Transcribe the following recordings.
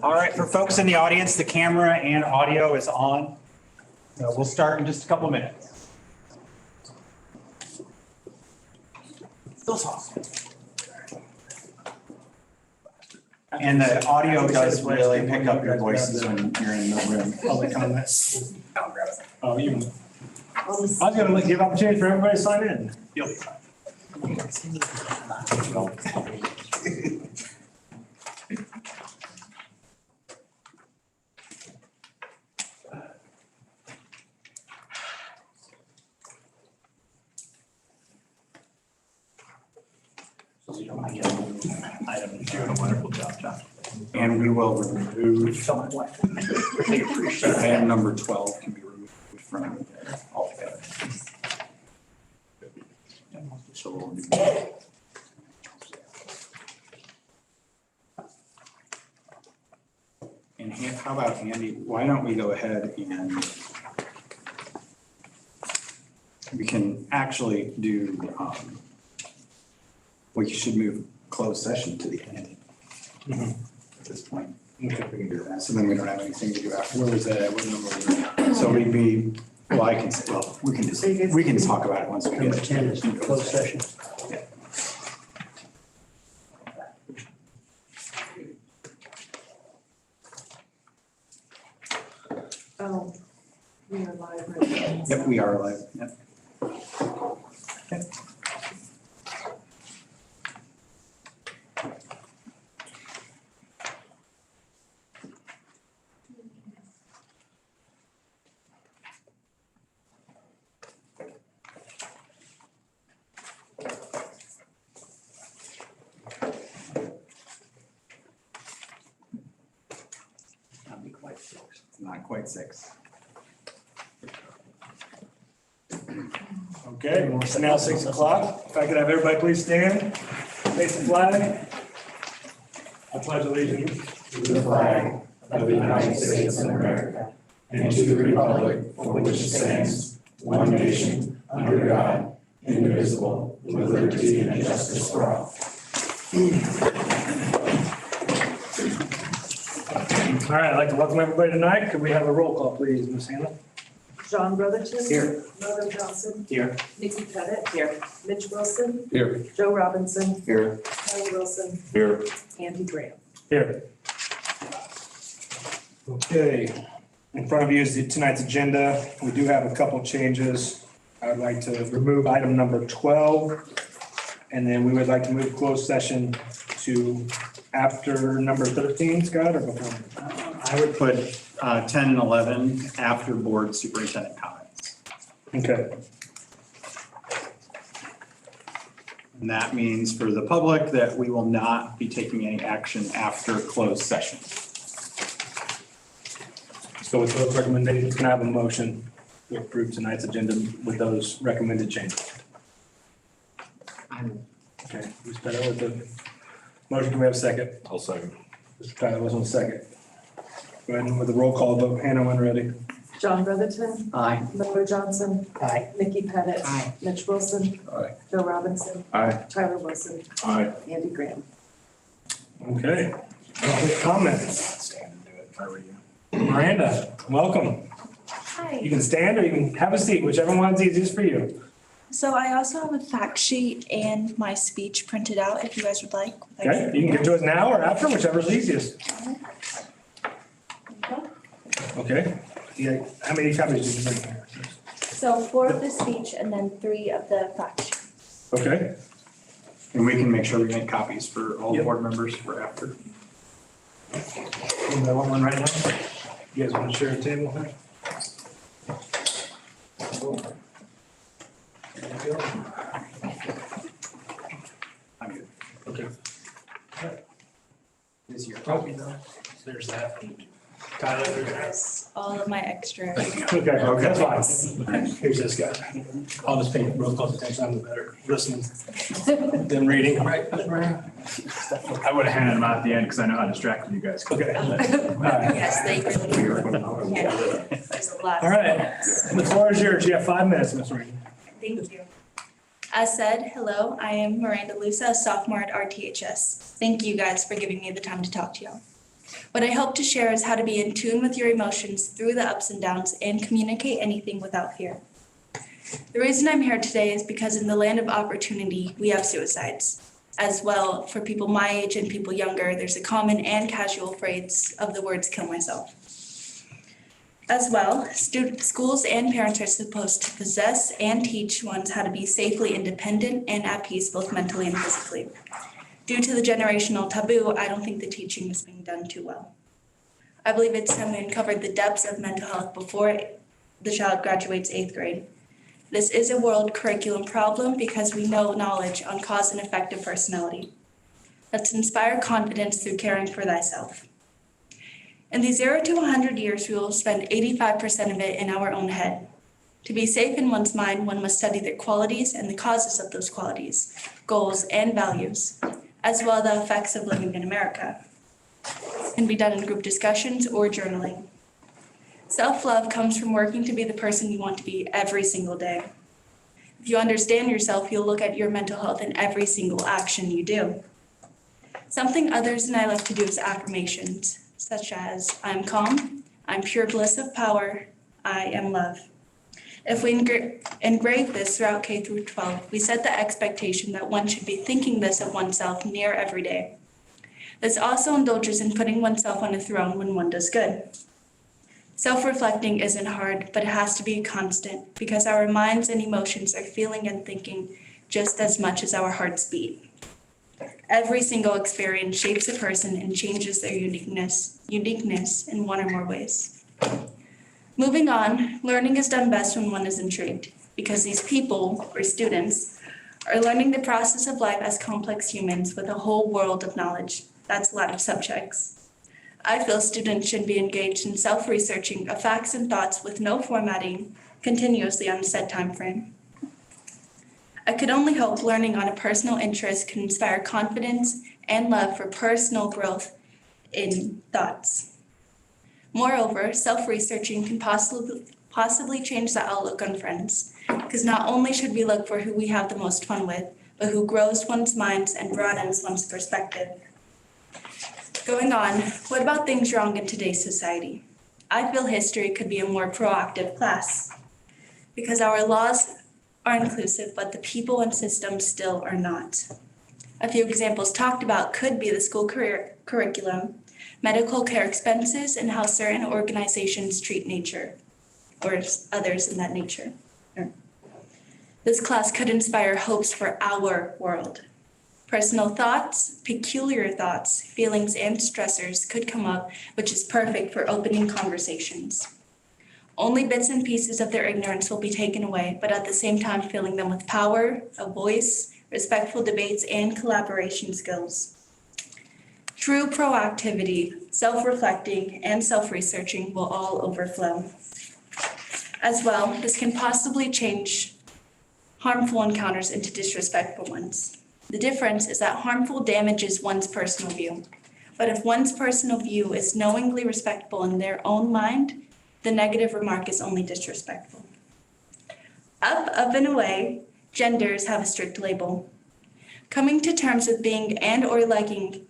All right, for folks in the audience, the camera and audio is on. So we'll start in just a couple minutes. Still talking. And the audio does really pick up your voices when you're in the room. Public comments. Oh, you. I was gonna give opportunity for everybody to sign in. You'll be fine. You're doing a wonderful job, John. And we will remove, item number 12 can be removed from altogether. And how about Andy, why don't we go ahead and we can actually do, we should move closed session to the end at this point. Okay. We can do that. So then we don't have anything to do after. Where was that at? What number was that? So we'd be, well, I can say, well, we can just, we can talk about it once we Number get 10 is closed session. Yeah. Oh, we are live right now. Yep, we are live. Yep. Okay. Not be quite 6. It's not quite 6. Okay, it's now 6 o'clock. If I could have everybody please stand, face the flag. I pledge allegiance to the flag of the United States of America and to the republic for which it stands, one nation, under God, indivisible, with liberty and justice for all. All right, I'd like to welcome everybody tonight. Could we have a roll call, please, Ms. Hannah? John Brotherton. Here. Mona Johnson. Here. Nikki Pettit. Here. Mitch Wilson. Here. Joe Robinson. Here. Kelly Wilson. Here. Andy Graham. Here. Okay, in front of you is tonight's agenda. We do have a couple changes. I would like to remove item number 12. And then we would like to move closed session to after number 13, Scott, or before? I would put 10 and 11 after board superintendent comments. Okay, And that means for the public that we will not be taking any action after closed session. so with those recommendations, can I have a motion to approve tonight's agenda with those recommended changes? Okay, who's better with the motion? Can we have a second? I'll second. Mr. Tyler was on second. Go ahead and with the roll call vote. Hannah, when ready. John Brotherton. Aye. Mona Johnson. Aye. Nikki Pettit. Aye. Mitch Wilson. Aye. Joe Robinson. Aye. Tyler Wilson. Aye. Andy Graham. Okay. Public comments. Stand and do it if I were you. Miranda, welcome. You Hi. can stand or you can have a seat, whichever one's easiest for you. So I also have a fact sheet and my speech printed out if you guys would like. Okay, you can give it to us now or after, whichever's easiest. Okay. Yeah, how many copies did you bring here? So 4 of the speech and then 3 of the fact sheet. Okay, And we can make sure we make copies for all Yep. board members for after. I want one right now. You guys want to share a table here? I'm good. Okay. This is your copy. There's that. Tyler, there's There's all of my extra. Okay, that's fine. Here's this guy. I'll just pay real close attention, I'm the better listening than reading, right? I would have handed them out at the end because I know how distracted you guys can be. Okay. All right. Yes, they really. Yeah, there's a lot. All right, the floor is yours. You have 5 minutes, Ms. Reed. Thank you. As said, hello, I am Miranda Lusa, a sophomore at RTHS. Thank you guys for giving me the time to talk to you. What I hope to share is how to be in tune with your emotions through the ups and downs and communicate anything without fear. The reason I'm here today is because in the land of opportunity, we have suicides. As well, for people my age and people younger, there's a common and casual phrase of the words kill myself. As well, schools and parents are supposed to possess and teach ones how to be safely independent and at peace both mentally and physically. Due to the generational taboo, I don't think the teaching is being done too well. I believe it's time we uncovered the depths of mental health before the child graduates 8th grade. This is a world curriculum problem because we know knowledge on cause and effect of personality. Let's inspire confidence through caring for thyself. In the 0 to 100 years, we will spend 85% of it in our own head. To be safe in one's mind, one must study their qualities and the causes of those qualities, goals, and values, as well as the effects of living in America. It can be done in group discussions or journaling. Self-love comes from working to be the person you want to be every single day. If you understand yourself, you'll look at your mental health in every single action you do. Something others and I like to do is affirmations, such as, I'm calm, I'm pure bliss of power, I am love. If we engrave this throughout K through 12, we set the expectation that one should be thinking this of oneself near every day. This also indulges in putting oneself on a throne when one does good. Self-reflecting isn't hard, but it has to be constant because our minds and emotions are feeling and thinking just as much as our hearts beat. Every single experience shapes a person and changes their uniqueness in one or more ways. Moving on, learning is done best when one is intrigued because these people, or students, are learning the process of life as complex humans with a whole world of knowledge. That's a lot of subjects. I feel students should be engaged in self-researching of facts and thoughts with no formatting, continuously on a set time frame. I could only hope learning on a personal interest can inspire confidence and love for personal growth in thoughts. Moreover, self-researching can possibly change the outlook on friends, because not only should we look for who we have the most fun with, but who grows one's minds and broadens one's perspective. Going on, what about things wrong in today's society? I feel history could be a more proactive class because our laws are inclusive, but the people and systems still are not. A few examples talked about could be the school curriculum, medical care expenses, and how certain organizations treat nature or others in that nature. This class could inspire hopes for our world. Personal thoughts, peculiar thoughts, feelings, and stressors could come up, which is perfect for opening conversations. Only bits and pieces of their ignorance will be taken away, but at the same time filling them with power, a voice, respectful debates, and collaboration skills. True proactivity, self-reflecting, and self-researching will all overflow. As well, this can possibly change harmful encounters into disrespectful ones. The difference is that harmful damages one's personal view. But if one's personal view is knowingly respectful in their own mind, the negative remark is only disrespectful. Up and away, genders have a strict label. Coming to terms with being and or liking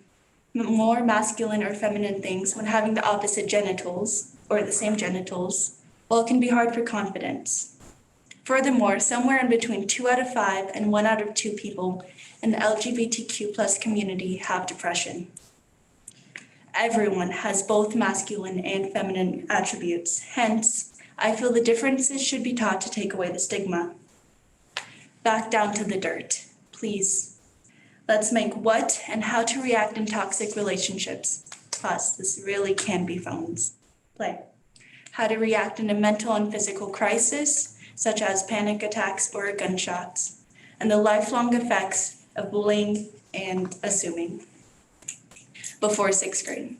more masculine or feminine things when having the opposite genitals, or the same genitals, well, it can be hard for confidence. Furthermore, somewhere in between 2 out of 5 and 1 out of 2 people in the LGBTQ+ community have depression. Everyone has both masculine and feminine attributes. Hence, I feel the differences should be taught to take away the stigma. Back down to the dirt, please. Let's make what and how to react in toxic relationships. Plus, this really can be phones. Play. How to react in a mental and physical crisis, such as panic attacks or gunshots, and the lifelong effects of bullying and assuming. Before 6th grade.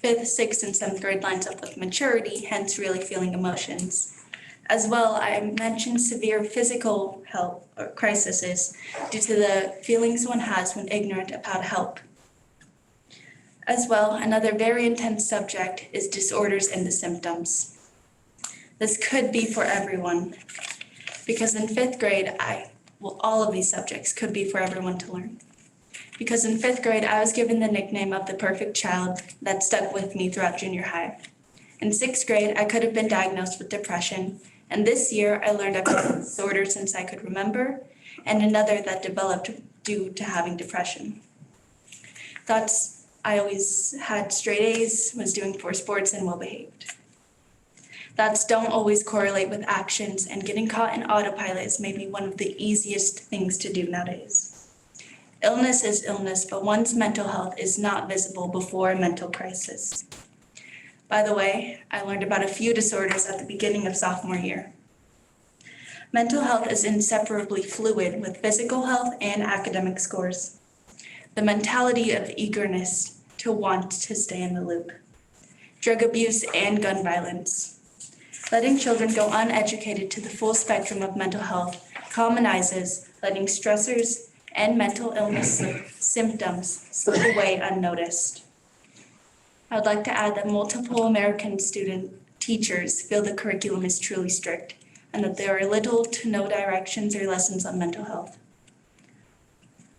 5th, 6th, and 7th grade lines up with maturity, hence really feeling emotions. As well, I mentioned severe physical health or crises due to the feelings one has when ignorant of how to help. As well, another very intense subject is disorders and the symptoms. This could be for everyone, because in 5th grade, I well, all of these subjects could be for everyone to learn. Because in 5th grade, I was given the nickname of the perfect child that stuck with me throughout junior high. In 6th grade, I could have been diagnosed with depression, and this year I learned I've had a disorder since I could remember, and another that developed due to having depression. Thoughts I always had straight A's, was doing 4 sports, and well behaved. Thoughts don't always correlate with actions, and getting caught in autopilot is maybe one of the easiest things to do nowadays. Illness is illness, but one's mental health is not visible before a mental crisis. By the way, I learned about a few disorders at the beginning of sophomore year. Mental health is inseparably fluid with physical health and academic scores. The mentality of eagerness to want to stay in the loop. Drug abuse and gun violence. Letting children go uneducated to the full spectrum of mental health commonizes letting stressors and mental illness symptoms slip away unnoticed. I would like to add that multiple American teachers feel the curriculum is truly strict and that there are little to no directions or lessons on mental health.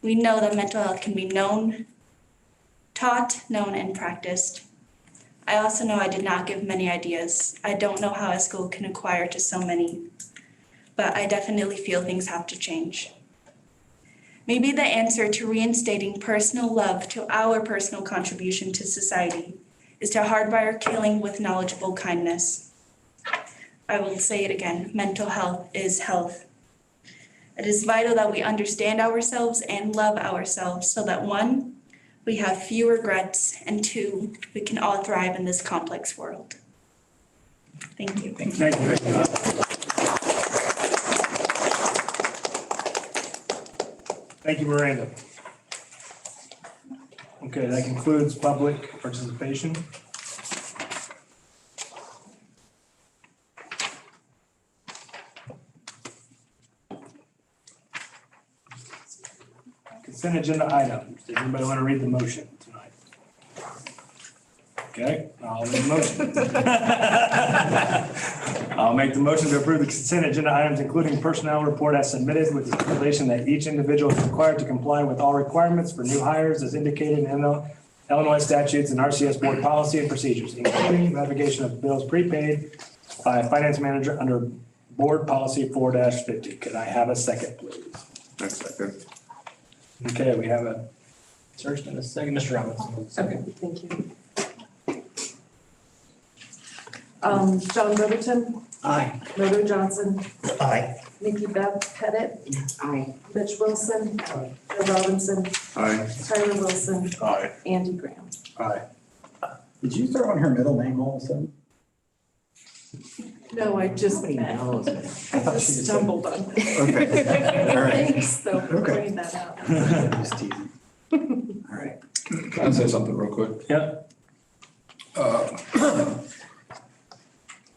We know that mental health can be taught, known, and practiced. I also know I did not give many ideas. I don't know how a school can acquire to so many, but I definitely feel things have to change. Maybe the answer to reinstating personal love to our personal contribution to society is to hardwire killing with knowledgeable kindness. I will say it again, mental health is health. It is vital that we understand ourselves and love ourselves so that 1, we have few regrets, and 2, we can all thrive in this complex world. Thank you. Thank you. Thank you, Miranda. Okay, that concludes public participation. Consent agenda items. Does anybody want to read the motion tonight? Okay, I'll make the motion. I'll make the motion to approve the consent agenda items, including personnel report as submitted with the stipulation that each individual is required to comply with all requirements for new hires as indicated in Illinois statutes and RCS board policy and procedures, including ratification of bills prepaid by a finance manager under board policy 4-50. Could I have a second, please? I second. Okay, we have a first and a second. Mr. Robinson. Okay, thank you. John Brotherton, Aye. Rhoda Johnson, Aye. Nikki Beth Pettit, Aye. Mitch Wilson, Joe Robinson, Aye. Tyler Wilson, Aye. Andy Graham. Aye. Did you throw in her middle name all of a sudden? No, I just Nobody knows. I just stumbled on it. Okay. All right. Thanks, though, for Okay. pointing that out. Just teasing. All right. Can I say something real quick? Yep.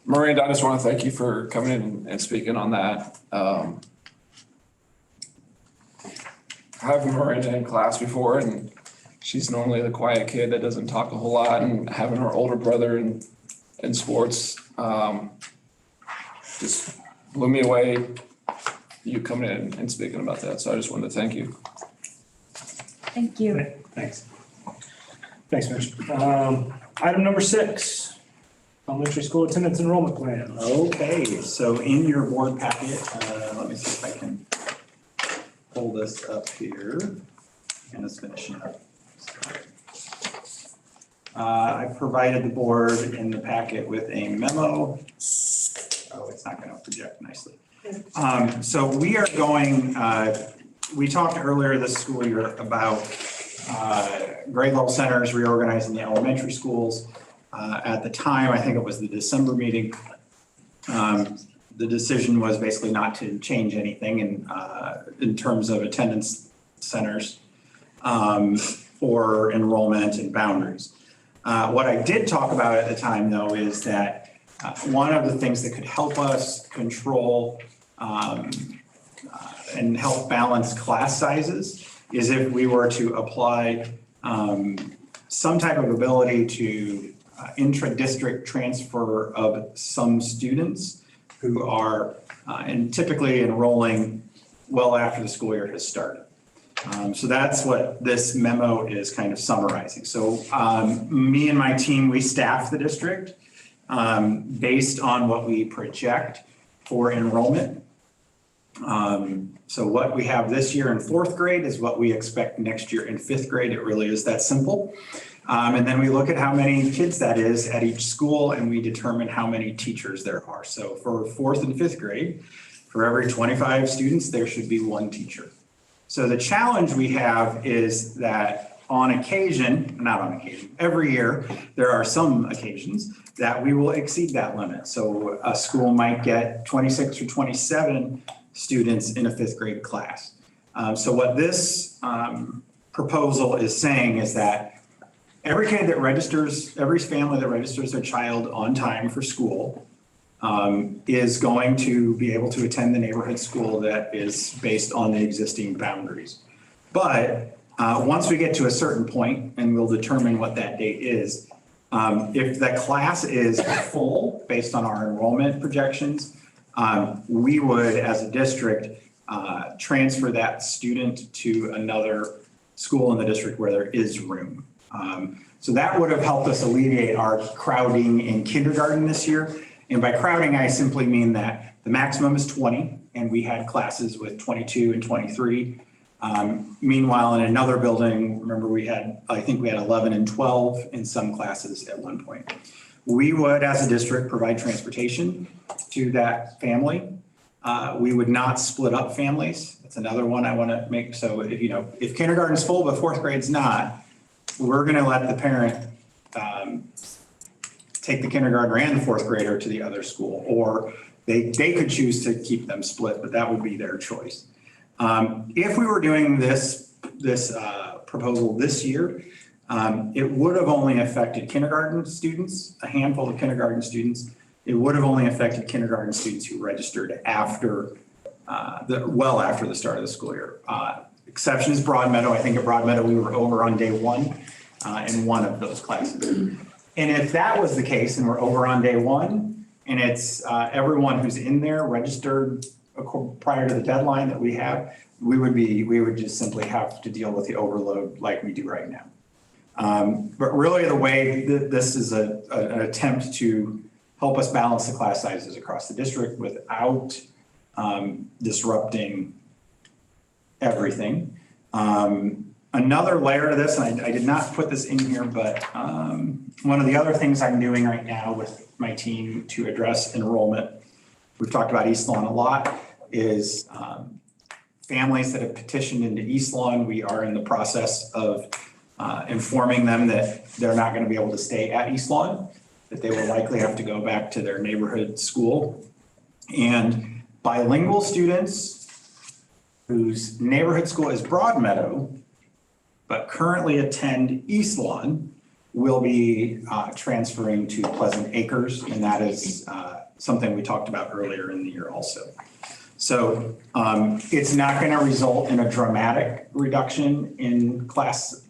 Miranda, I just want to thank you for coming in and speaking on that. Having Miranda in class before, and she's normally the quiet kid that doesn't talk a whole lot, and having her older brother in sports just blew me away, you coming in and speaking about that. So I just wanted to thank you. Thank you. Thanks. Thanks, Mitch. Item number 6, elementary school attendance enrollment plan. Okay, so in your board packet, let me see if I can pull this up here. And it's finishing up. I provided the board in the packet with a memo. Oh, it's not going to project nicely. So we are going, we talked earlier this school year about grade level centers reorganizing the elementary schools. At the time, I think it was the December meeting, the decision was basically not to change anything in terms of attendance centers or enrollment and boundaries. What I did talk about at the time, though, is that one of the things that could help us control and help balance class sizes is if we were to apply some type of ability to intra-district transfer of some students who are and typically enrolling well after the school year has started. So that's what this memo is kind of summarizing. So me and my team, we staff the district based on what we project for enrollment. So what we have this year in fourth grade is what we expect next year in fifth grade. It really is that simple. And then we look at how many kids that is at each school, and we determine how many teachers there are. So for fourth and fifth grade, for every 25 students, there should be one teacher. So the challenge we have is that on occasion, not on occasion, every year, there are some occasions that we will exceed that limit. So a school might get 26 or 27 students in a fifth grade class. So what this proposal is saying is that every kid that registers, every family that registers their child on time for school is going to be able to attend the neighborhood school that is based on the existing boundaries. But once we get to a certain point, and we'll determine what that date is, if the class is full based on our enrollment projections, we would, as a district, transfer that student to another school in the district where there is room. So that would have helped us alleviate our crowding in kindergarten this year. And by crowding, I simply mean that the maximum is 20, and we had classes with 22 and 23. Meanwhile, in another building, remember I think we had 11 and 12 in some classes at one point. We would, as a district, provide transportation to that family. We would not split up families. That's another one I want to make. So if kindergarten's full but fourth grade's not, we're going to let the parent take the kindergartner and the fourth grader to the other school, or they could choose to keep them split, but that would be their choice. If we were doing this proposal this year, it would have only affected kindergarten students, a handful of kindergarten students. It would have only affected kindergarten students who registered after after the start of the school year. Exception is Broadmeadow. I think at Broadmeadow we were over on day one in one of those classes. And if that was the case and we're over on day one, and it's everyone who's in there registered prior to the deadline that we have, we would just simply have to deal with the overload like we do right now. But really the way this is an attempt to help us balance the class sizes across the district without disrupting everything. Another layer to this, and I did not put this in here, but one of the other things I'm doing right now with my team to address enrollment, we've talked about East Lawn a lot, is families that have petitioned into East Lawn. We are in the process of informing them that they're not going to be able to stay at East Lawn, that they will likely have to go back to their neighborhood school. And bilingual students whose neighborhood school is Broadmeadow, but currently attend East Lawn, will be transferring to Pleasant Acres, and that is something we talked about earlier in the year also. So it's not going to result in a dramatic reduction in class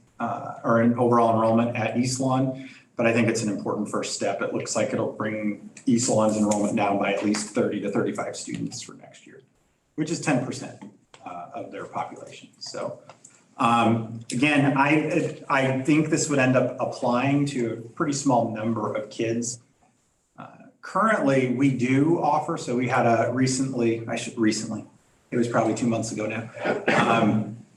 or in overall enrollment at East Lawn, but I think it's an important first step. It looks like it'll bring East Lawn's enrollment down by at least 30 to 35 students for next year, which is 10% of their population. So again, I think this would end up applying to a pretty small number of kids. Currently, we do offer, so we had it was probably 2 months ago now,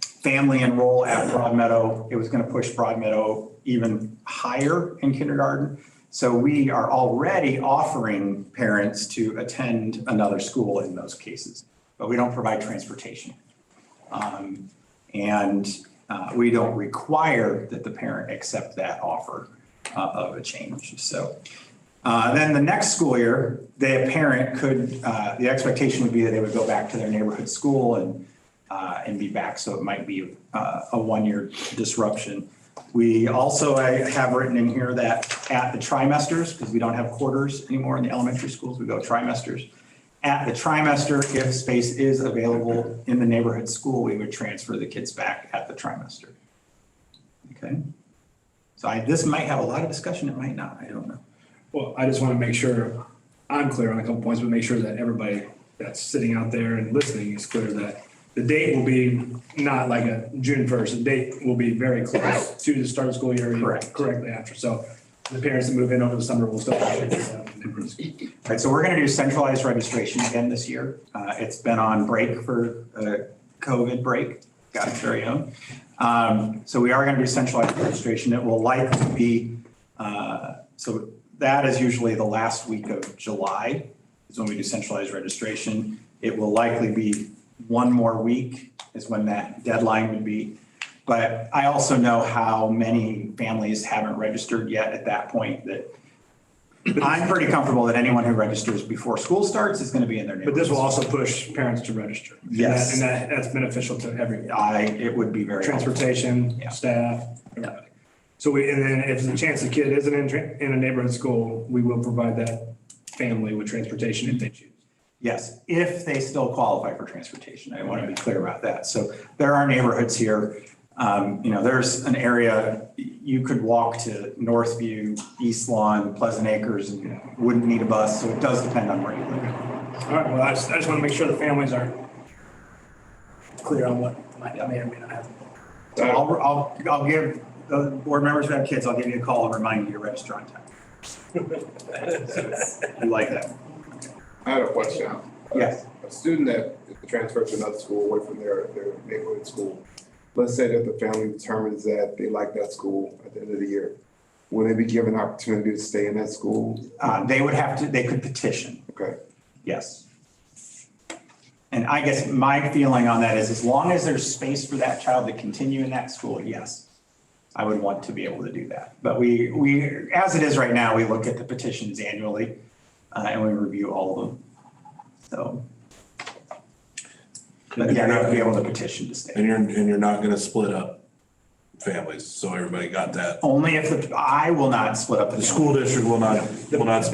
family enroll at Broadmeadow. It was going to push Broadmeadow even higher in kindergarten. So we are already offering parents to attend another school in those cases, but we don't provide transportation. We don't require that the parent accept that offer of a change. So then the next school year, the parent could, the expectation would be that they would go back to their neighborhood school and be back. So it might be a 1 year disruption. We also, I have written in here that at the trimesters, because we don't have quarters anymore in the elementary schools, we go trimesters. At the trimester, if space is available in the neighborhood school, we would transfer the kids back at the trimester. Okay. So this might have a lot of discussion, it might not, I don't know. Well, I just want to make sure I'm clear on a couple points, but make sure that everybody that's sitting out there and listening is clear that the date will be not like a June 1st. The date will be very close to the start of school year. Correct. Correctly after. So the parents that move in over the summer will still have to. Right, so we're gonna do centralized registration again this year. It's been on break for COVID break, got its very own. So we are gonna do centralized registration. It will likely be, so that is usually the last week of July is when we do centralized registration. It will likely be one more week is when that deadline would be. But I also know how many families haven't registered yet at that point that I'm pretty comfortable that anyone who registers before school starts is going to be in their neighborhood. But this will also push parents to register. Yes. And that's beneficial to everyone. It would be very helpful. Transportation, Yeah. staff, everybody. So and then if the chance the kid isn't in a neighborhood school, we will provide that family with transportation if they choose. Yes, if they still qualify for transportation. I want to be clear about that. So there are neighborhoods here. There's an area, you could walk to Northview, East Lawn, Pleasant Acres, and wouldn't need a bus. So it does depend on where you live. All right, well, I just want to make sure the families are clear on what may or may not happen. So I'll give the board members who have kids, I'll give you a call and remind you to register on time. I like that. I had a question. Yes. A student that transfers to another school away from their neighborhood school, let's say that the family determines that they like that school at the end of the year. Will they be given an opportunity to stay in that school? They could petition. Okay. Yes. And I guess my feeling on that is as long as there's space for that child to continue in that school, yes, I would want to be able to do that. But we as it is right now, we look at the petitions annually and we review all of them. So. But yeah, they'll be able to petition to stay. And you're not gonna split up families, so everybody got that. Only if I will not split up The school district will not split them up.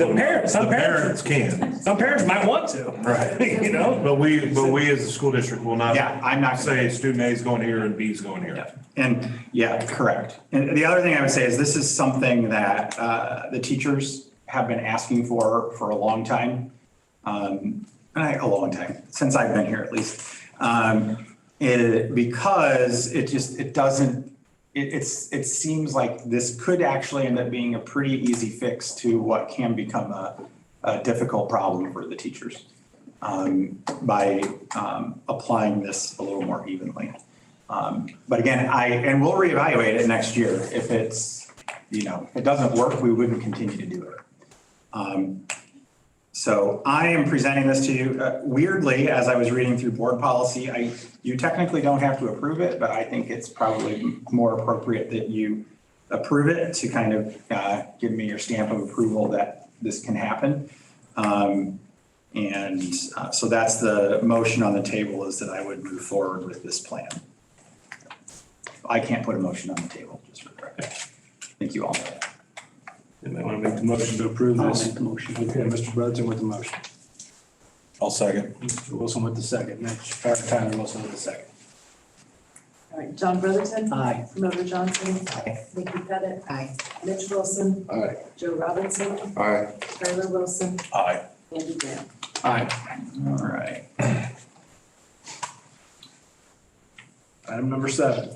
some The parents can. Some parents might want to. Right. You know? But we as the school district will not. Yeah, I'm not. Say student A is going here and B is going here. Yeah. And yeah, correct. And the other thing I would say is this is something that the teachers have been asking for a long time. A long time, since I've been here at least. Because it seems like this could actually end up being a pretty easy fix to what can become a difficult problem for the teachers by applying this a little more evenly. But again, we'll reevaluate it next year. If if it doesn't work, we wouldn't continue to do it. So I am presenting this to you. Weirdly, as I was reading through board policy, you technically don't have to approve it, but I think it's probably more appropriate that you approve it to kind of give me your stamp of approval that this can happen. So that's the motion on the table, is that I would move forward with this plan. I can't put a motion on the table, just for the record. Thank you all. Anybody want to make the motion to approve I'll this? make the motion. Okay, Mr. Brotherton with the motion. I'll second. Mr. Wilson with the second. Tyler Wilson with the second. All right, John Brotherton. Aye. Mildred Johnson. Aye. Nikki Pettit. Aye. Mitch Wilson. Aye. Joe Robinson. Aye. Tyler Wilson. Aye. Andy Graham. Aye. All right. Item number 7.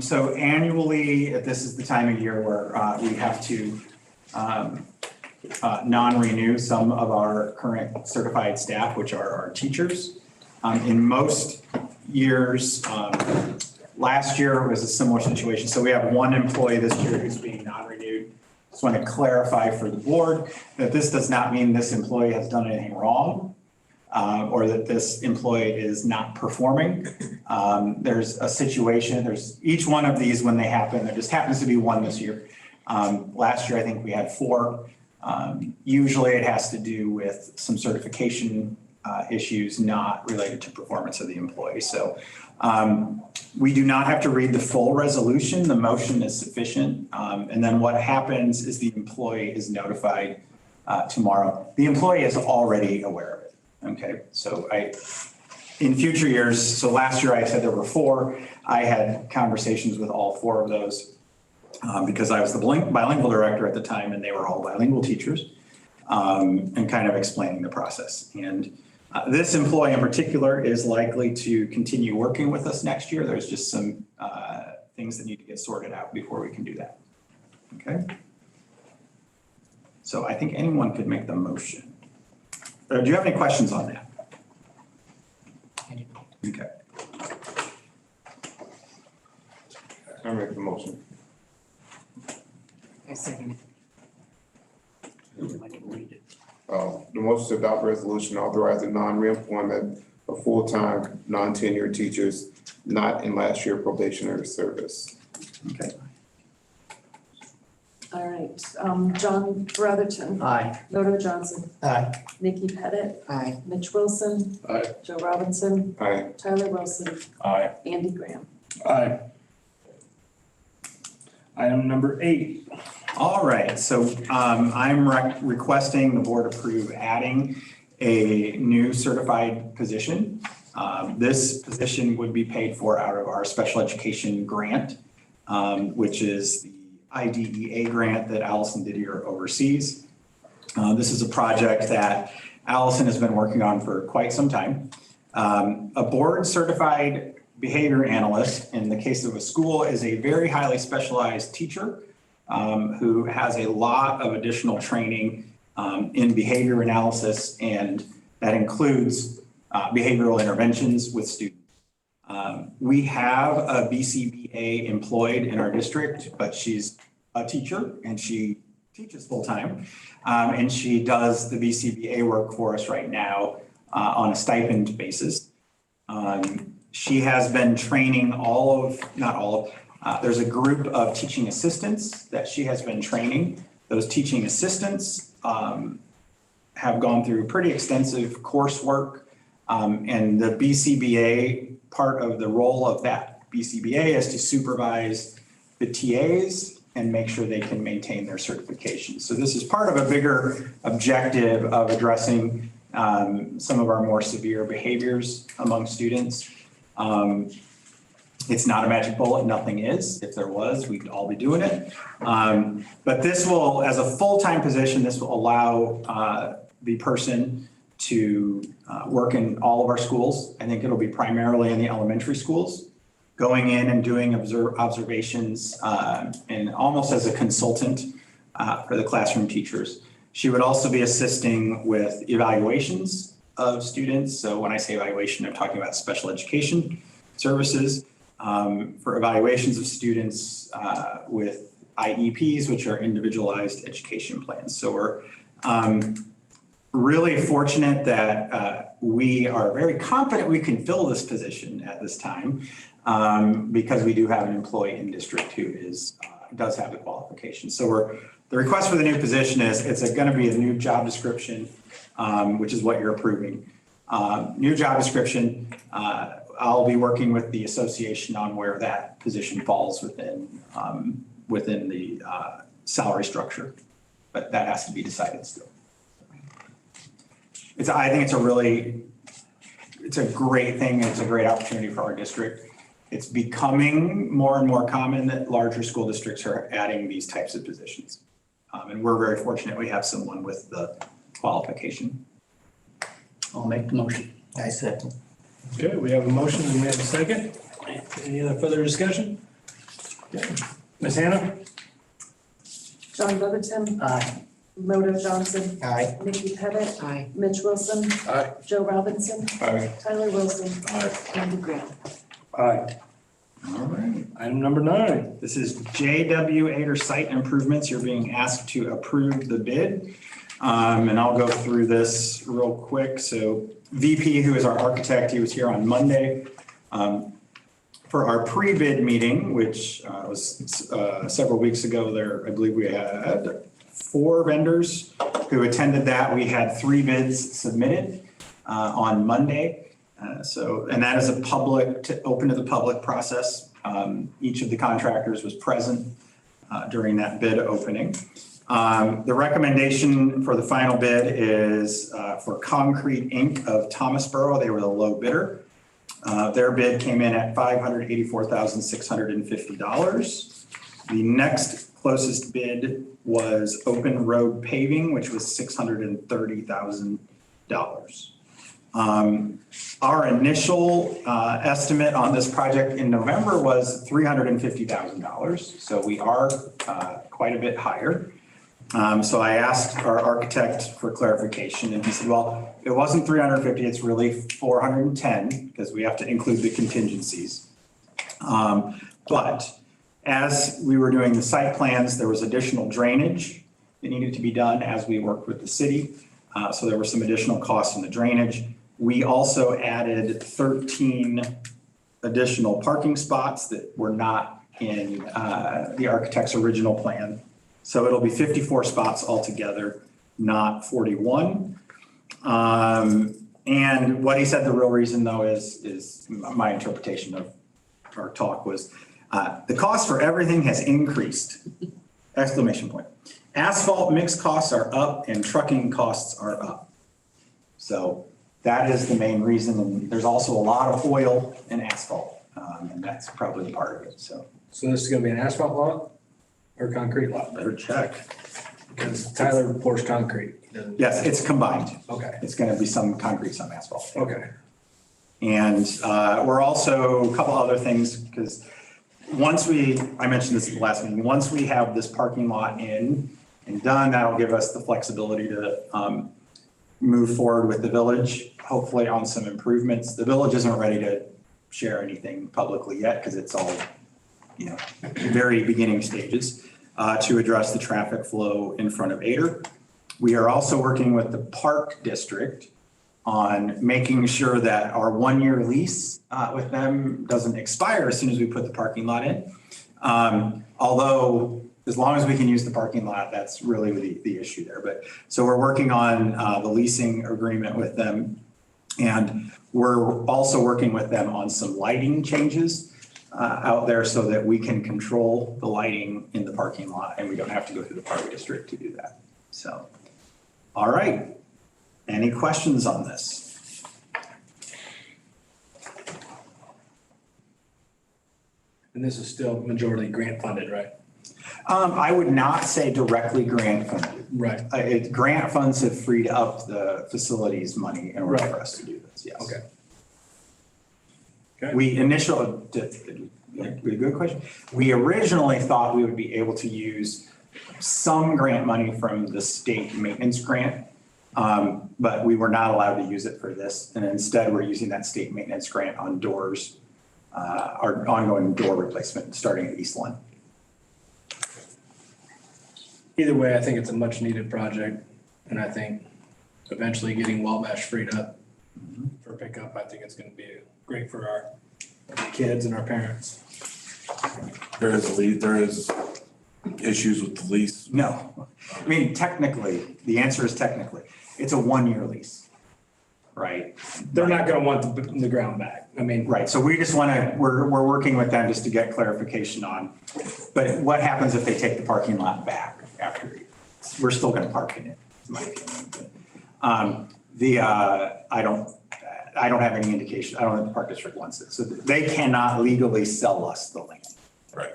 So annually, this is the time of year where we have to non-renew some of our current certified staff, which are our teachers. In most years, last year was a similar situation. So we have one employee this year who's being non-renewed. Just want to clarify for the board that this does not mean this employee has done anything wrong. Or that this employee is not performing. There's a situation, there's each one of these when they happen, there just happens to be one this year. Last year, I think we had 4. Usually it has to do with some certification issues not related to performance of the employee. So we do not have to read the full resolution. The motion is sufficient. And then what happens is the employee is notified tomorrow. The employee is already aware of it. Okay, so in future years, so last year I said there were 4. I had conversations with all 4 of those because I was the bilingual director at the time and they were all bilingual teachers. and kind of explaining the process. And this employee in particular is likely to continue working with us next year. There's just some things that need to get sorted out before we can do that. Okay. So I think anyone could make the motion. Do you have any questions on that? Okay. I make the motion. I second I can read it. The motion to adopt resolution authorizing non-reemployment of full-time, non-tenured teachers not in last year probationary service. Okay. All right, John Brotherton. Aye. Lodo Johnson. Aye. Nikki Pettit. Aye. Mitch Wilson. Aye. Joe Robinson. Aye. Tyler Wilson. Aye. Andy Graham. Aye. Item number 8. All right, so I'm requesting the board approve adding a new certified position. This position would be paid for out of our special education grant, which is the IDEA grant that Allison Didier oversees. This is a project that Allison has been working on for quite some time. A board certified behavior analyst, in the case of a school, is a very highly specialized teacher who has a lot of additional training in behavior analysis, and that includes behavioral interventions with students. We have a BCBA employed in our district, but she's a teacher and she teaches full-time. And she does the BCBA work for us right now on a stipend basis. She has been training not all of, there's a group of teaching assistants that she has been training. Those teaching assistants have gone through pretty extensive coursework. And the BCBA, part of the role of that BCBA is to supervise the TAs and make sure they can maintain their certification. So this is part of a bigger objective of addressing some of our more severe behaviors among students. It's not a magic bullet, nothing is. If there was, we'd all be doing it. But this will, as a full-time position, this will allow the person to work in all of our schools. I think it'll be primarily in the elementary schools, going in and doing observations and almost as a consultant for the classroom teachers. She would also be assisting with evaluations of students. So when I say evaluation, I'm talking about special education services for evaluations of students with IEPs, which are individualized education plans. So we're really fortunate that we are very confident we can fill this position at this time because we do have an employee in district who does have the qualifications. So the request for the new position is it's going to be a new job description, which is what you're approving. New job description. I'll be working with the association on where that position falls within the salary structure, but that has to be decided still. I think it's a great thing. It's a great opportunity for our district. It's becoming more and more common that larger school districts are adding these types of positions. And we're very fortunate we have someone with the qualification. I'll make the motion. I second. Okay, we have a motion and we have a second. Any other further discussion? Okay. Ms. Hannah? John Brotherton. Aye. Lodo Johnson. Aye. Nikki Pettit. Aye. Mitch Wilson. Aye. Joe Robinson. Aye. Tyler Wilson. Aye. Andy Graham. Aye. All right. Item number 9. This is JW Ader Site Improvements. You're being asked to approve the bid. And I'll go through this real quick. So VP, who is our architect, he was here on Monday for our pre-bid meeting, which was several weeks ago there. I believe we had 4 vendors who attended that. We had 3 bids submitted on Monday. And that is a open to the public process. Each of the contractors was present during that bid opening. The recommendation for the final bid is for Concrete Inc. of Thomasboro. They were the low bidder. Their bid came in at $584,650. The next closest bid was Open Road Paving, which was $630,000. Our initial estimate on this project in November was $350,000. So we are quite a bit higher. So I asked our architect for clarification and he said, well, it wasn't 350, it's really 410 because we have to include the contingencies. But as we were doing the site plans, there was additional drainage that needed to be done as we worked with the city. So there were some additional costs in the drainage. We also added 13 additional parking spots that were not in the architect's original plan. So it'll be 54 spots altogether, not 41. And what he said the real reason though is my interpretation of our talk was the cost for everything has increased, exclamation point. Asphalt mix costs are up and trucking costs are up. So that is the main reason. And there's also a lot of oil in asphalt and that's probably part of it, so. So this is gonna be an asphalt lot or concrete lot? Better check. Because Tyler pours concrete. He doesn't- Yes, it's combined. Okay, It's gonna be some concrete, some asphalt. okay. And we're also, a couple other things, because I mentioned this at the last meeting, once we have this parking lot in and done, that'll give us the flexibility to move forward with the village, hopefully on some improvements. The village isn't ready to share anything publicly yet because it's all, very beginning stages to address the traffic flow in front of Ader. We are also working with the Park District on making sure that our 1-year lease with them doesn't expire as soon as we put the parking lot in. Although, as long as we can use the parking lot, that's really the issue there. But so we're working on the leasing agreement with them. And we're also working with them on some lighting changes out there so that we can control the lighting in the parking lot and we don't have to go through the Park District to do that. So, all right. Any questions on this? And this is still majority grant funded, right? I would not say directly grant funded. Right. Grant funds have freed up the facilities money in order Right. for us to do this, yes. Okay. Okay. We good question. We originally thought we would be able to use some grant money from the state maintenance grant, but we were not allowed to use it for this. And instead, we're using that state maintenance grant on doors, our ongoing door replacement starting at East Lynn. Either way, I think it's a much needed project. And I think eventually getting Wabash freed up for pickup, I think it's gonna be great for our kids and our parents. There is issues with the lease. No, I mean, technically, the answer is technically, it's a 1-year lease, right? They're not gonna want the ground back. I mean. Right, so we just we're working with them just to get clarification on, but what happens if they take the parking lot back after? We're still gonna park in it, in my opinion. But, I don't have any indication, I don't think the Park District wants it, so they cannot legally sell us the land Right.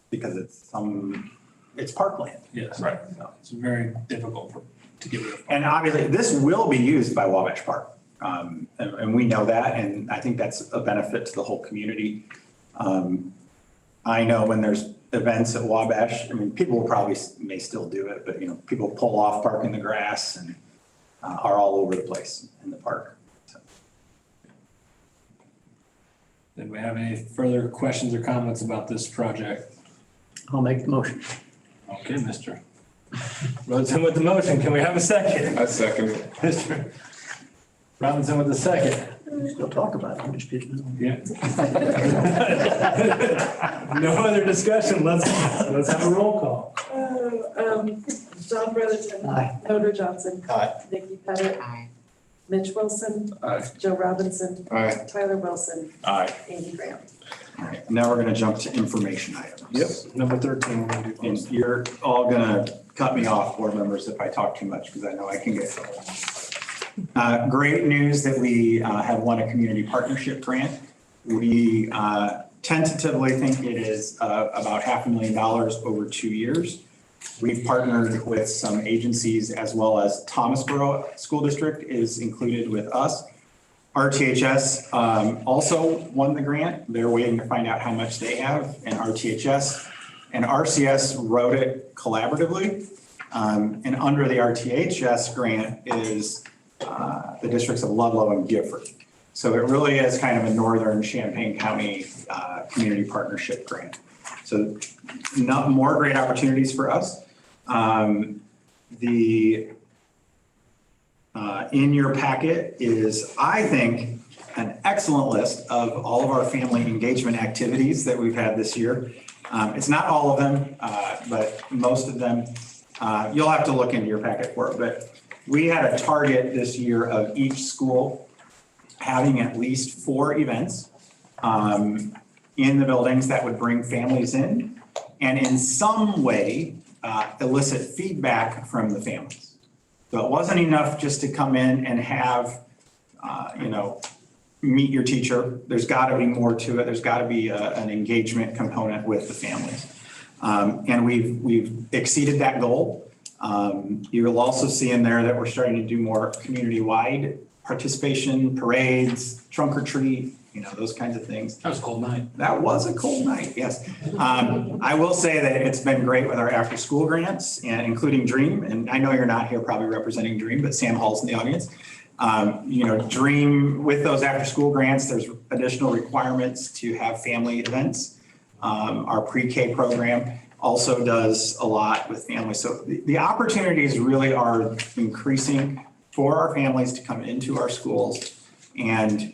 because it's parkland. Yes. Right. It's very difficult to get rid of. And obviously, this will be used by Wabash Park. And we know that, and I think that's a benefit to the whole community. I know when there's events at Wabash, I mean, people may still do it, but people pull off, park in the grass and are all over the place in the park. So. Did we have any further questions or comments about this project? I'll make the motion. Okay, Mr. Robinson with the motion. Can we have a second? I second it. Mr. Robinson with the second. Still talk about it. I'm just kidding. Yeah. No other discussion. Let's have a roll call. John Brotherton. Aye. Hoder Johnson. Aye. Nikki Pettit. Mitch Wilson. Aye. Joe Robinson. Aye. Tyler Wilson. Aye. Andy Graham. All right, now we're gonna jump to information items. Yep. Number 13. We're gonna do And close. you're all gonna cut me off, board members, if I talk too much, because I know I can get. Great news that we have won a community partnership grant. We tentatively think it is about $500,000 over 2 years. We've partnered with some agencies as well as Thomasboro School District is included with us. RTHS also won the grant. They're waiting to find out how much they have, and RTHS and RCS wrote it collaboratively. And under the RTHS grant is the districts of Ludlow and Gifford. So it really is kind of a northern Champaign County community partnership grant. So more great opportunities for us. In your packet is, I think, an excellent list of all of our family engagement activities that we've had this year. It's not all of them, but most of them. You'll have to look into your packet for it, but we had a target this year of each school having at least 4 events in the buildings that would bring families in and in some way elicit feedback from the families. So it wasn't enough just to come in and have, meet your teacher. There's got to be more to it. There's got to be an engagement component with the families. And we've exceeded that goal. You will also see in there that we're starting to do more community-wide participation, parades, trunk or treat, those kinds of things. That was a cold night. That was a cold night, yes. I will say that it's been great with our after-school grants, and including Dream. And I know you're not here probably representing Dream, but Sam Hall's in the audience. Dream, with those after-school grants, there's additional requirements to have family events. Our pre-K program also does a lot with families. So the opportunities really are increasing for our families to come into our schools. And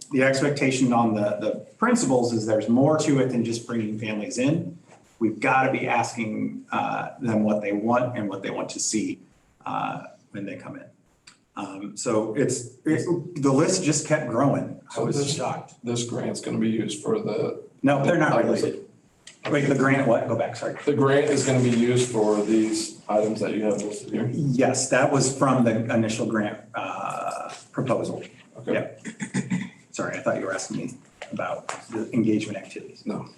the expectation on the principals is there's more to it than just bringing families in. We've got to be asking them what they want and what they want to see when they come in. So the list just kept growing. I was shocked. This grant's gonna be used for No, they're not related. Wait, the grant, what? Go back, sorry. the grant is gonna be used for these items that you have listed here? Yes, that was from the initial grant proposal. Okay. Yeah. Sorry, I thought you were asking me about the engagement activities. No.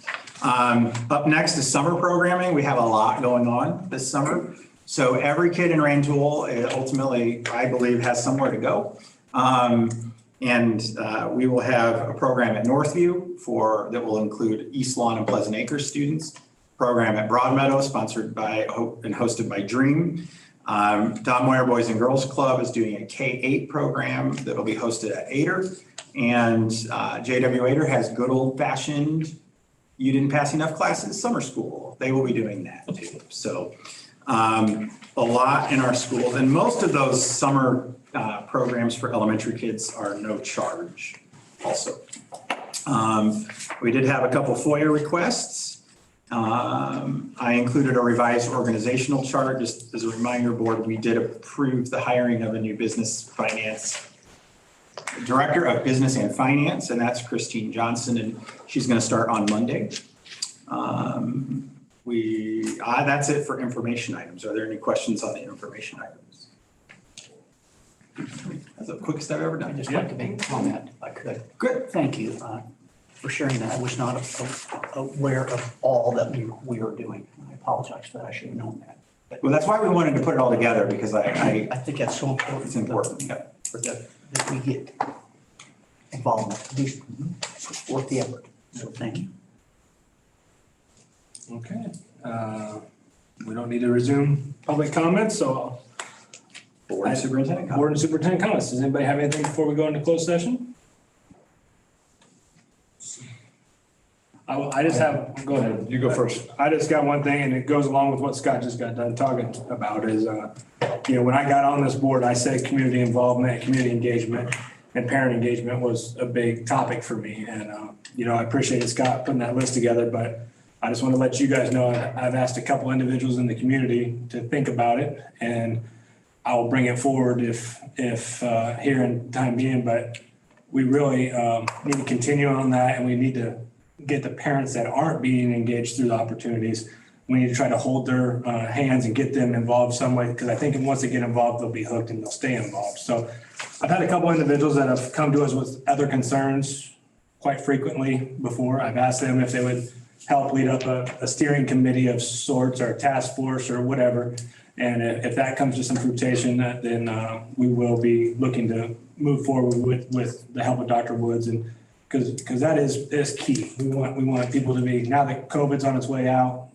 Up next is summer programming. We have a lot going on this summer. So every kid in Rantoul ultimately, I believe, has somewhere to go. And we will have a program at Northview that will include East Lawn and Pleasant Acres students. Program at Broadmeadow, sponsored by and hosted by Dream. Don Moyer Boys and Girls Club is doing a K-8 program that will be hosted at Ader. And JW Ader has good old fashioned, you didn't pass enough classes, summer school. They will be doing that too. So a lot in our schools, and most of those summer programs for elementary kids are no charge also. We did have a couple FOIA requests. I included a revised organizational chart. Just as a reminder, board, we did approve the hiring of a new director of business and finance, and that's Christine Johnson, and she's going to start on Monday. That's it for information items. Are there any questions on the information items? That's the quickest I've ever done. I'd just like to make a comment if I could. Good. Thank you for sharing that. I was not aware of all that we are doing. I apologize for that. I should have known that. Well, that's why we wanted to put it all together, because I think that's so important. it's important. Yeah. That we get involvement, at least put forth the effort. So thank you. Okay. We don't need to resume public comments, so Board and superintendent. board and superintendent comments. Does anybody have anything before we go into closed session? I just have, go ahead. You go first. I just got one thing, and it goes along with what Scott just got done talking about is, when I got on this board, I said community involvement, community engagement, and parent engagement was a big topic for me. And, I appreciate Scott putting that list together, but I just want to let you guys know I've asked a couple individuals in the community to think about it, and I will bring it forward if here in time being, but we really need to continue on that, and we need to get the parents that aren't being engaged through the opportunities. We need to try to hold their hands and get them involved some way, because I think once they get involved, they'll be hooked and they'll stay involved. So I've had a couple individuals that have come to us with other concerns quite frequently before. I've asked them if they would help lead up a steering committee of sorts or a task force or whatever. And if that comes to some fruition, then we will be looking to move forward with the help of Dr. Woods, and because that is key. We want people to be, now that COVID's on its way out,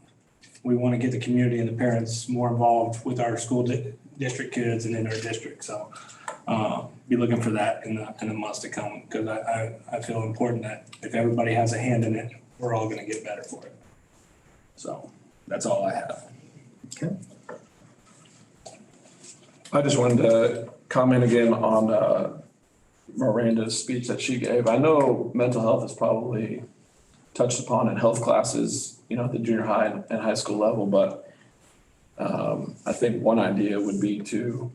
we want to get the community and the parents more involved with our school district kids and in our district. So be looking for that in the months to come, because I feel important that if everybody has a hand in it, we're all going to get better for it. So that's all I have. Okay. I just wanted to comment again on Miranda's speech that she gave. I know mental health is probably touched upon in health classes, at the junior high and high school level, but I think one idea would be to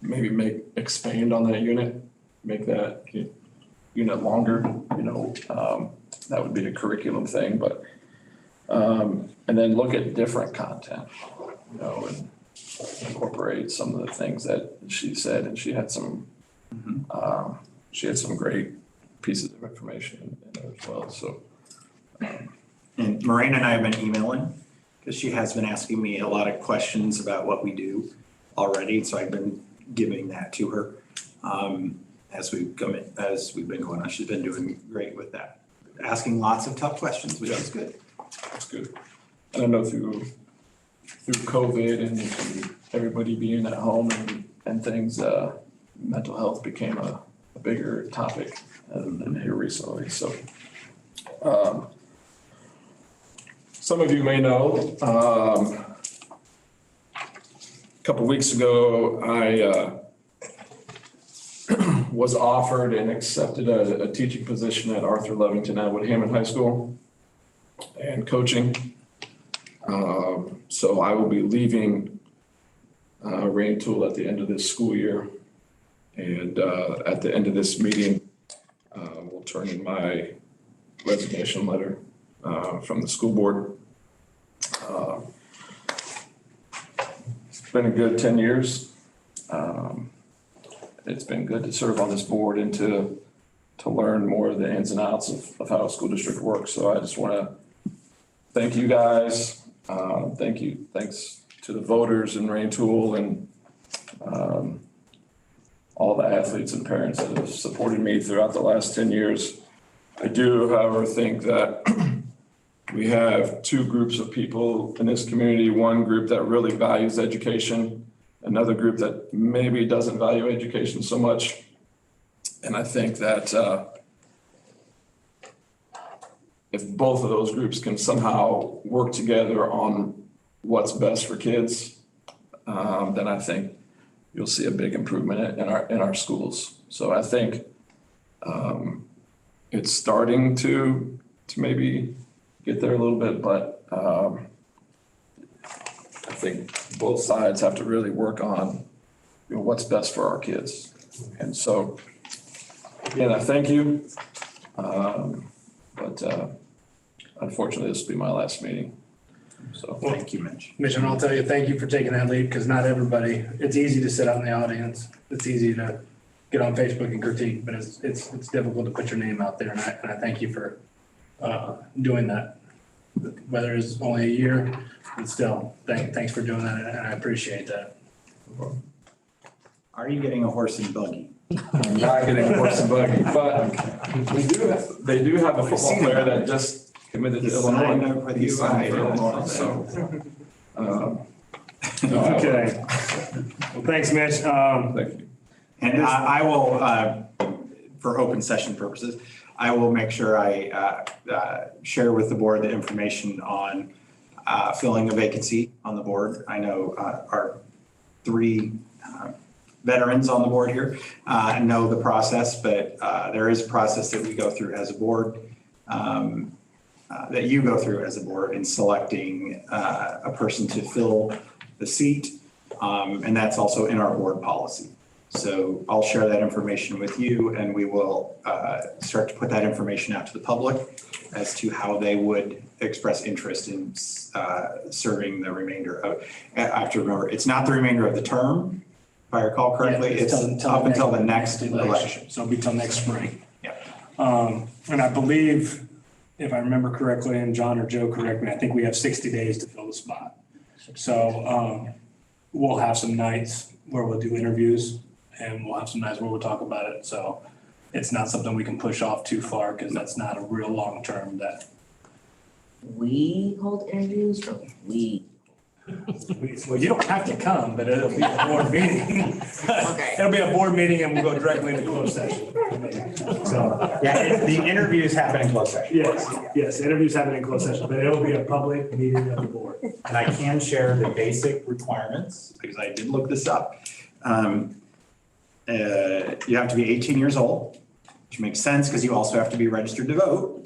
maybe expand on that unit, make that unit longer, that would be a curriculum thing, but and then look at different content, and incorporate some of the things that she said, and she had some great pieces of information in there as well. So And Miranda and I have been emailing because she has been asking me a lot of questions about what we do already. So I've been giving that to her as we've been going on. She's been doing great with that, asking lots of tough questions, which is good. that's good. And I know through COVID and everybody being at home and things, mental health became a bigger topic than here recently. So some of you may know, a couple weeks ago, I was offered and accepted a teaching position at Arthur Lovington Atwood Hammond High School and coaching. So I will be leaving Rain Tool at the end of this school year. And at the end of this meeting, we'll turn in my resignation letter from the school board. It's been a good 10 years. It's been good to serve on this board and to learn more of the ins and outs of how a school district works. So I just want to thank you guys. Thanks to the voters in Rain Tool and all the athletes and parents that have supported me throughout the last 10 years. I do, however, think that we have two groups of people in this community, one group that really values education, another group that maybe doesn't value education so much. And I think that if both of those groups can somehow work together on what's best for kids, then I think you'll see a big improvement in our schools. So I think it's starting to maybe get there a little bit, but I think both sides have to really work on what's best for our kids. And so, again, I thank you. But unfortunately, this will be my last meeting. So Thank you, Mitch. Mitch, and I'll tell you, thank you for taking that lead, because not everybody, it's easy to sit out in the audience. It's easy to get on Facebook and critique, but it's difficult to put your name out there. And I thank you for doing that. Whether it's only a year, but still, thanks for doing that, and I appreciate that. Are you getting a horse and buggy? I'm not getting a horse and buggy, but they do have a football player that just committed to Illinois. He's signed for Illinois, so. Okay. Well, thanks, Mitch. Thank you. And I will, for open session purposes, I will make sure I share with the board the information on filling a vacancy on the board. I know our three veterans on the board here know the process, but there is a process that we go through as a board, that you go through as a board in selecting a person to fill the seat. And that's also in our board policy. So I'll share that information with you, and we will start to put that information out to the public as to how they would express interest in serving the remainder of, I have to remember, it's not the remainder of the term, if I recall correctly, Yeah, it's up until the next election. So it'll be till next spring. Yeah. And I believe, if I remember correctly, and John or Joe correct me, I think we have 60 days to fill the spot. So we'll have some nights where we'll do interviews and we'll have some nights where we'll talk about it. So it's not something we can push off too far because that's not a real long term that. We hold interviews or we? Well, you don't have to come, but it'll be a board meeting. Okay. It'll be a board meeting and we'll go directly into closed session. So, Yeah, the interviews happen in closed session. yes, interviews happen in closed session, but it'll be a public meeting of the board. And I can share the basic requirements because I did look this up. You have to be 18 years old, which makes sense because you also have to be registered to vote.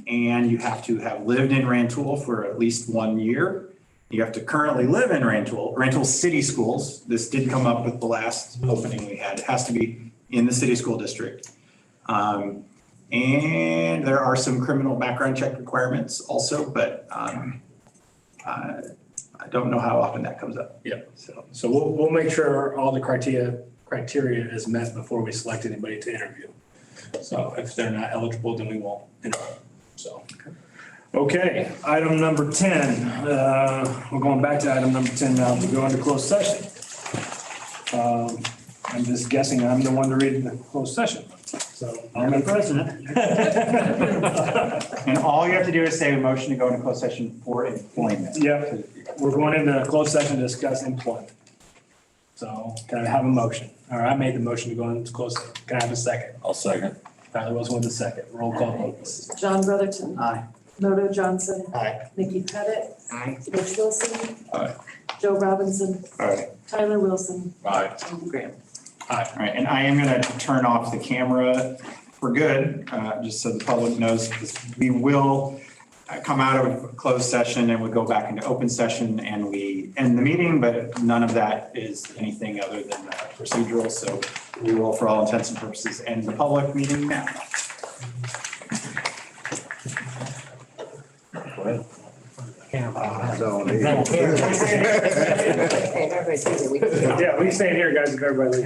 And you have to have lived in Rantoul for at least 1 year. You have to currently live in Rantoul City Schools. This did come up with the last opening we had. It has to be in the city school district. And there are some criminal background check requirements also, but I don't know how often that comes up. Yep. So We'll make sure all the criteria is met before we select anybody to interview. So if they're not eligible, then we won't interview. So, okay, item number 10. We're going back to item number 10 now to go into closed session. I'm just guessing I'm the one to read the closed session. So I'm the president. And all you have to do is say a motion to go into closed session for employment. Yeah, we're going into closed session to discuss employment. So can I have a motion? All right, I made the motion to go into closed. Can I have a second? I'll second. Tyler Wilson with a second. Roll call vote, please. John Brotherton. Aye. Noto Johnson. Aye. Nikki Pettit. Aye. Mitch Wilson. Aye. Joe Robinson. Aye. Tyler Wilson. Aye. Andy Graham. All right, and I am gonna turn off the camera for good, just so the public knows, because we will come out of closed session and we go back into open session and we end the meeting, but none of that is anything other than procedural. So we will, for all intents and purposes, end the public meeting now. Hey, everybody, we can- Yeah, we can stay in here, guys, if everybody leaves.